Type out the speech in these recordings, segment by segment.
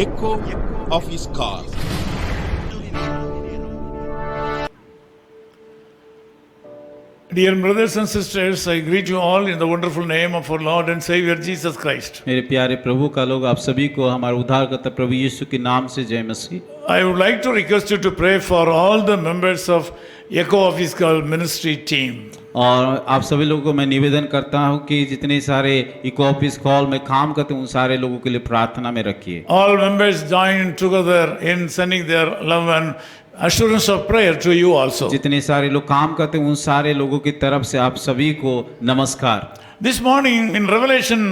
echo of his call. Dear brothers and sisters, I greet you all in the wonderful name of our Lord and Savior Jesus Christ. मेरे प्यारे प्रभु का लोग, आप सभी को हमारे उद्धारकर्ता प्रभु यीशु के नाम से जय मसीह। I would like to request you to pray for all the members of Echo of His Call ministry team. और आप सभी लोगों को मैं निवेदन करता हूं कि जितने सारे इको ऑफिस कॉल में काम करते हैं उन सारे लोगों के लिए प्रार्थना में रखिए। All members join together in sending their love and assurance of prayer to you also. जितने सारे लोग काम करते हैं उन सारे लोगों की तरफ से आप सभी को नमस्कार। This morning in Revelation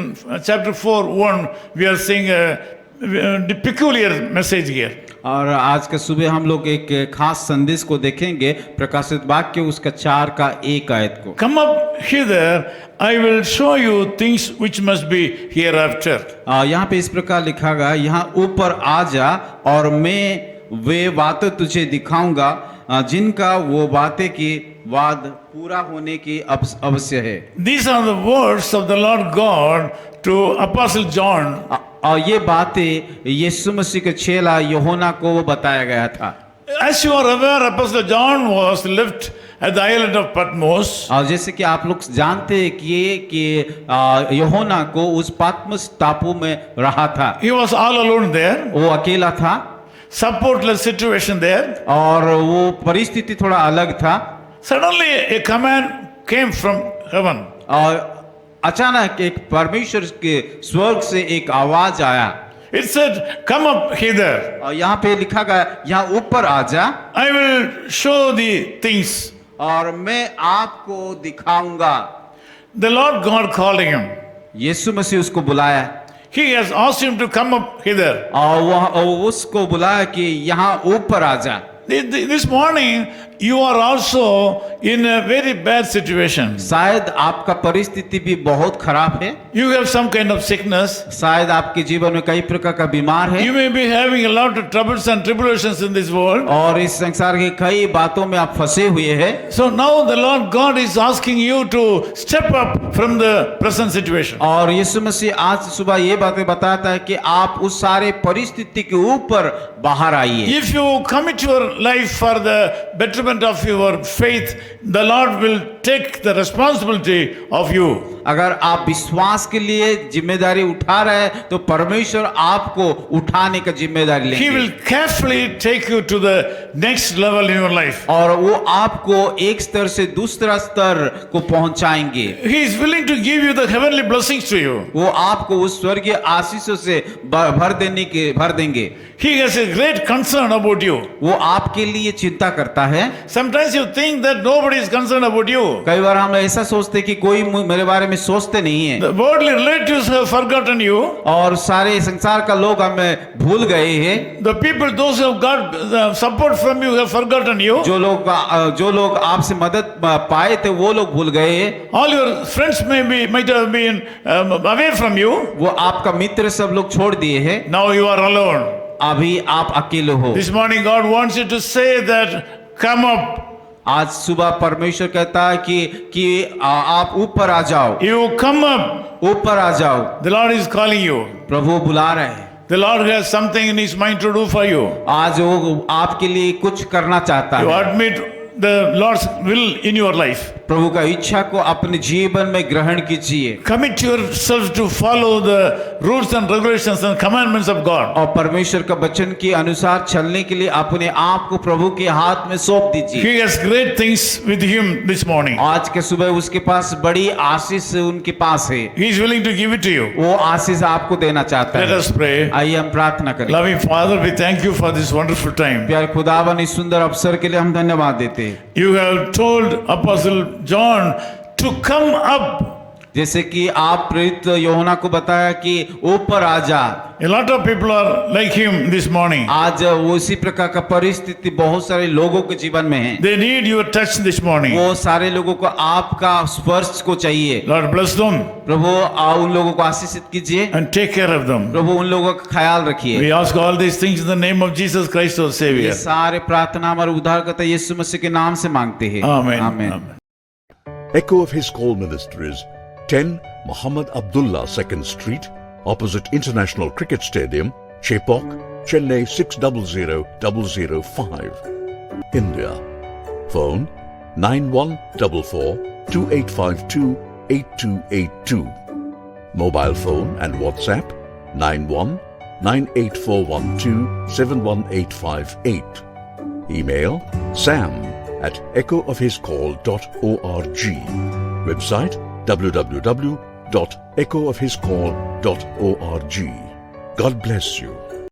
chapter 4:1 we are seeing a peculiar message here. और आज के सुबह हम लोग एक खास संदेश को देखेंगे, प्रकाशित वाक्य उसका 4 का 1 आयत को। Come up hither, I will show you things which must be hereafter. यहाँ पे इस प्रकार लिखा गया, यहाँ ऊपर आ जा और मैं वे बातें तुझे दिखाऊंगा जिनका वो बातें की वाद पूरा होने की अवश्य है। These are the words of the Lord God to Apostle John. और ये बातें यीशु मसीह के चेला यूहन्ना को वो बताया गया था। As you are aware, Apostle John was left at the island of Patmos. और जैसे कि आप लोग जानते हैं कि यूहन्ना को उस पात्मस टापू में रहा था। He was all alone there. वो अकेला था Supportless situation there. और वो परिस्थिति थोड़ा अलग था। Suddenly a command came from heaven. और अचानक एक परमेश्वर के स्वर्ग से एक आवाज आया। It said, "Come up hither. और यहाँ पे लिखा गया, यहाँ ऊपर आ जा I will show thee things." और मैं आपको दिखाऊंगा। The Lord God called him. यीशु मसीह उसको बुलाया He has asked him to come up hither. और वह उसको बुलाया कि यहाँ ऊपर आ जा। This morning you are also in a very bad situation. शायद आपका परिस्थिति भी बहुत खराब है। You have some kind of sickness. शायद आपके जीवन में कई प्रकार का बीमार है। You may be having a lot of troubles and tribulations in this world. और इस संसार के कई बातों में आप फंसे हुए हैं। So now the Lord God is asking you to step up from the present situation. और यीशु मसीह आज सुबह ये बातें बताता है कि आप उस सारे परिस्थिति के ऊपर बाहर आइए। If you commit your life for the betterment of your faith, the Lord will take the responsibility of you. अगर आप विश्वास के लिए जिम्मेदारी उठा रहे हैं तो परमेश्वर आपको उठाने का जिम्मेदारी He will लेंगे। carefully take you to the next level in your life. और वो आपको एक स्तर से दूसरा स्तर को पहुंचाएंगे। He is willing to give you the heavenly blessings to you. वो आपको उस स्वर्गीय आशीषों से भर देंगे। He has a great concern about you. वो आपके लिए चिंता करता है। Sometimes you think that nobody is concerned about you. कई बार हम ऐसा सोचते कि कोई मेरे बारे में सोचते नहीं है। The worldly relatives have forgotten you. और सारे संसार का लोग हमें भूल गए हैं। The people, those who have got support from you, have forgotten you. जो लोग आपसे मदद पाए थे वो लोग भूल गए हैं। All your friends might have been away from you. वो आपका मित्र सब लोग छोड़ दिए हैं। Now you are alone. अभी आप अकेले हो। This morning God wants you to say that, "Come up." आज सुबह परमेश्वर कहता है कि आप ऊपर आ जाओ। You come up. ऊपर आ जाओ। The Lord is calling you. प्रभु बुला रहे हैं। The Lord has something in His mind to do for you. आज वो आपके लिए कुछ करना चाहता You है। admit the Lord's will in your life. प्रभु का इच्छा को अपने जीवन में ग्रहण कीजिए। Commit yourself to follow the rules and regulations and commandments of God. और परमेश्वर का वचन के अनुसार चलने के लिए अपने आप को प्रभु के हाथ में सौंप दीजिए। He has great things with Him this morning. आज के सुबह उसके पास बड़ी आशीष उनके पास है। He is willing to give it to you. वो आशीष आपको देना चाहता Let है। us pray. आइए हम प्रार्थना करें। Loving Father, we thank you for this wonderful time. प्यारे खुदावन, इस सुंदर अवसर के लिए हम धन्यवाद देते हैं। You have told Apostle John to come up. जैसे कि आप प्रेरित यूहन्ना को बताया कि ऊपर आ जा। A lot of people are like him this morning. आज उसी प्रकार का परिस्थिति बहुत सारे लोगों के जीवन में है। They need your touch this morning. वो सारे लोगों को आपका स्पर्श को चाहिए। Lord, bless them प्रभु उन लोगों को आशीषित कीजिए। and take care of them. प्रभु उन लोगों का ख्याल रखिए। We ask all these things in the name of Jesus Christ, our ये Savior. सारे प्रार्थना हमारे उद्धारकर्ता यीशु मसीह के नाम से मांगते हैं। Amen. आमीन। Amen. Echo of His Call Ministries, 10 Muhammad Abdullah 2nd Street, opposite International Cricket Stadium, Chepauk, Chennai 600005. India. Phone 9144-2852-8282. Mobile phone and WhatsApp 91-98412-71858. Email sam@echoofhiscall.org. Website www.echoofhiscall.org. God bless you.